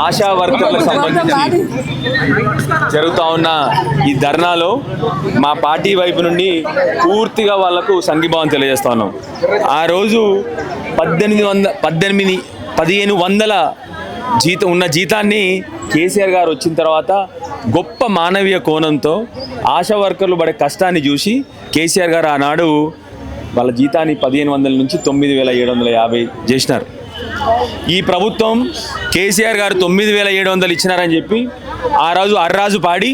ఆశా వర్కర్లకు సంబంధించి జరుగుతూ ఉన్న ఈ ధర్నాలో మా పార్టీ వైపు నుండి పూర్తిగా వాళ్లకు సంఘీభావం తెలియజేస్తా ఉన్నాం. ఆ రోజు 1500 జీతాన్ని కేసీఆర్ గారు వచ్చిన తర్వాత గొప్ప మానవీయ కోణంతో ఆశా వర్కర్లు పడే కష్టాన్ని చూసి కేసీఆర్ గారు ఆనాడు వాళ్ళ జీతాన్ని 1500 నుంచి 9750 చేసినారు. ఈ ప్రభుత్వం కేసీఆర్ గారు 9700 ఇచ్చినారని చెప్పి ఆ రోజు అర్రాజు పాడి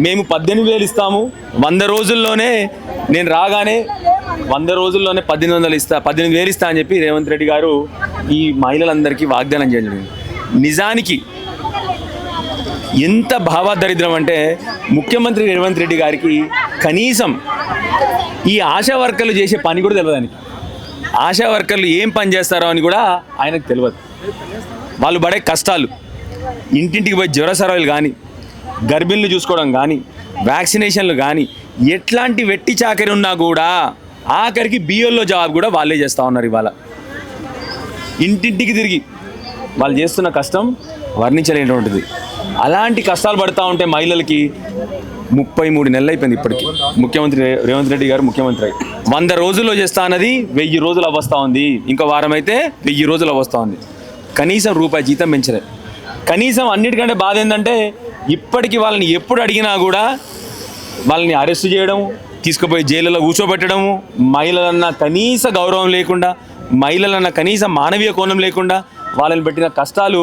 మేము 18,000 ఇస్తాము, 100 రోజుల్లోనే నేను రాగానే 100 రోజుల్లోనే 18,000 ఇస్తా అని చెప్పి రేవంత్ రెడ్డి గారు ఈ మహిళలందరికీ వాగ్దానం చేయడం. నిజానికి ఎంత భావదరిద్రం అంటే ముఖ్యమంత్రి రేవంత్ రెడ్డి గారికి కనీసం ఈ ఆశా వర్కర్లు చేసే పని కూడా తెలియదానికి, ఆశా వర్కర్లు ఏం పని చేస్తారో అని కూడా ఆయనకు తెలియదు. వాళ్ళు పడే కష్టాలు, ఇంటింటికి పోయి జ్వర సర్వేలు కానీ, గర్భిణులు చూసుకోవడం కానీ, వ్యాక్సినేషన్లు కానీ, ఎట్లాంటి వెట్టి చాకరి ఉన్నా కూడా ఆఖరికి బియ్యంలో జాబ్ కూడా వాళ్ళే చేస్తూ ఉన్నారు. ఇవాళ ఇంటింటికి తిరిగి వాళ్ళు చేస్తున్న కష్టం వర్ణించలేనటువంటిది. అలాంటి కష్టాలు పడుతూ ఉంటే మహిళలకి 33 నెలలు అయిపోయింది ఇప్పటికీ. ముఖ్యమంత్రి రేవంత్ రెడ్డి గారు ముఖ్యమంత్రి 100 రోజుల్లో చేస్తా అన్నది 1000 రోజులు అవస్థా ఉంది. ఇంకో వారం అయితే 1000 రోజులు అవస్థా ఉంది. కనీసం రూపాయి జీతం పెంచలే. కనీసం అన్నిటికంటే బాధ ఏంటంటే ఇప్పటికీ వాళ్ళని ఎప్పుడు అడిగినా కూడా వాళ్ళని అరెస్ట్ చేయడం, తీసుకుపోయి జైలులో కూర్చోబెట్టడము, మహిళలన్న కనీస గౌరవం లేకుండా, మహిళలన్న కనీస మానవీయ కోణం లేకుండా వాళ్ళని పెట్టిన కష్టాలు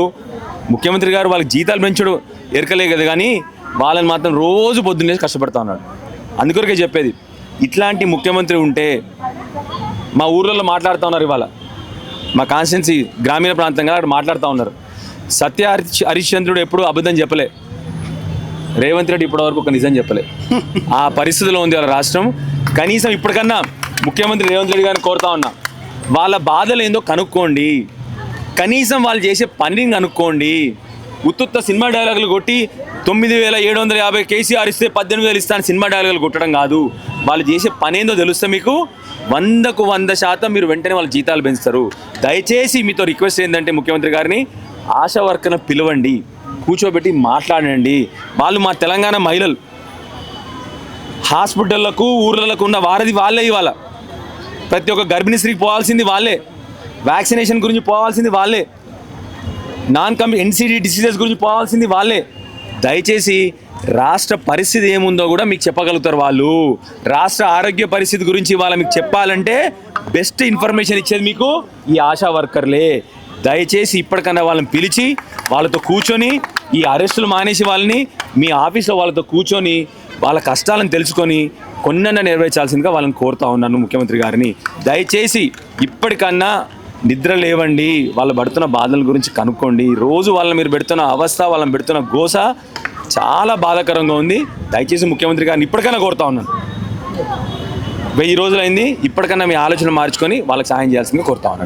ముఖ్యమంత్రి గారు వాళ్ళకి జీతాలు పెంచడం ఎరకలే కదా, కానీ వాళ్ళని మాత్రం రోజు పొద్దున్నే కష్టపడుతూ ఉన్నాడు. అందుకొరకే చెప్పేది, ఇట్లాంటి ముఖ్యమంత్రి ఉంటే మా ఊర్లలో మాట్లాడుతూ ఉన్నారు. ఇవాళ మా కాన్స్టిట్యున్సీ గ్రామీణ ప్రాంతంగా అక్కడ మాట్లాడుతూ ఉన్నారు. సత్య హరిశ్చంద్రుడు ఎప్పుడూ అబద్ధం చెప్పలే, రేవంత్ రెడ్డి ఇప్పటివరకు ఒక నిజం చెప్పలే. ఆ పరిస్థితిలో ఉంది వాళ్ళ రాష్ట్రం. కనీసం ఇప్పటికన్నా ముఖ్యమంత్రి రేవంత్ రెడ్డి గారిని కోరుతా ఉన్నా, వాళ్ళ బాధలు ఏందో కనుక్కోండి, కనీసం వాళ్ళు చేసే పనిని కనుక్కోండి. ఉత్తుత్త సినిమా డైలాగులు కొట్టి 9750 కేసీఆర్ ఇస్తే 18,000 ఇస్తాను సినిమా డైలాగులు కొట్టడం కాదు. వాళ్ళు చేసే పని ఏందో తెలుస్తే మీకు 100కు 100% మీరు వెంటనే వాళ్ళ జీతాలు పెంచుతారు. దయచేసి మీతో రిక్వెస్ట్ ఏంటంటే ముఖ్యమంత్రి గారిని ఆశా వర్కర్ని పిలవండి, కూర్చోబెట్టి మాట్లాడండి. వాళ్ళు మా తెలంగాణ మహిళలు, హాస్పిటళ్లకు ఊర్లకు ఉన్న వారధి వాళ్ళే. ఇవాళ ప్రతి ఒక్క గర్భిణీ స్త్రీకి పోవాల్సింది వాళ్ళే, వ్యాక్సినేషన్ గురించి పోవాల్సింది వాళ్ళే, NCD డిసీజెస్ గురించి పోవాల్సింది వాళ్ళే. దయచేసి రాష్ట్ర పరిస్థితి ఏముందో కూడా మీకు చెప్పగలుగుతారు వాళ్ళు. రాష్ట్ర ఆరోగ్య పరిస్థితి గురించి వాళ్ళ మీకు చెప్పాలంటే బెస్ట్ ఇన్ఫర్మేషన్ ఇచ్చేది మీకు ఈ ఆశా వర్కర్లే. దయచేసి ఇప్పటికన్నా వాళ్ళని పిలిచి వాళ్ళతో కూర్చొని, ఈ అరెస్టులు మానేసి వాళ్ళని మీ ఆఫీస్లో వాళ్ళతో కూర్చొని వాళ్ళ కష్టాలను తెలుసుకొని కొన్నన్నా నెరవేర్చాల్సిందిగా వాళ్ళని కోరుతా ఉన్నాను ముఖ్యమంత్రి గారిని. దయచేసి ఇప్పటికన్నా నిద్ర లేవండి, వాళ్ళు పడుతున్న బాధల గురించి కనుక్కోండి. రోజు వాళ్ళని మీరు పెడుతున్న అవస్థ, వాళ్ళని పెడుతున్న గోస చాలా బాధాకరంగా ఉంది. దయచేసి ముఖ్యమంత్రి గారిని ఇప్పటికైనా కోరుతా ఉన్నాను, 1000 రోజులైంది, ఇప్పటికన్నా మీ ఆలోచన మార్చుకొని వాళ్ళకి సాయం చేయాల్సిందిగా కోరుతా ఉన్నాను.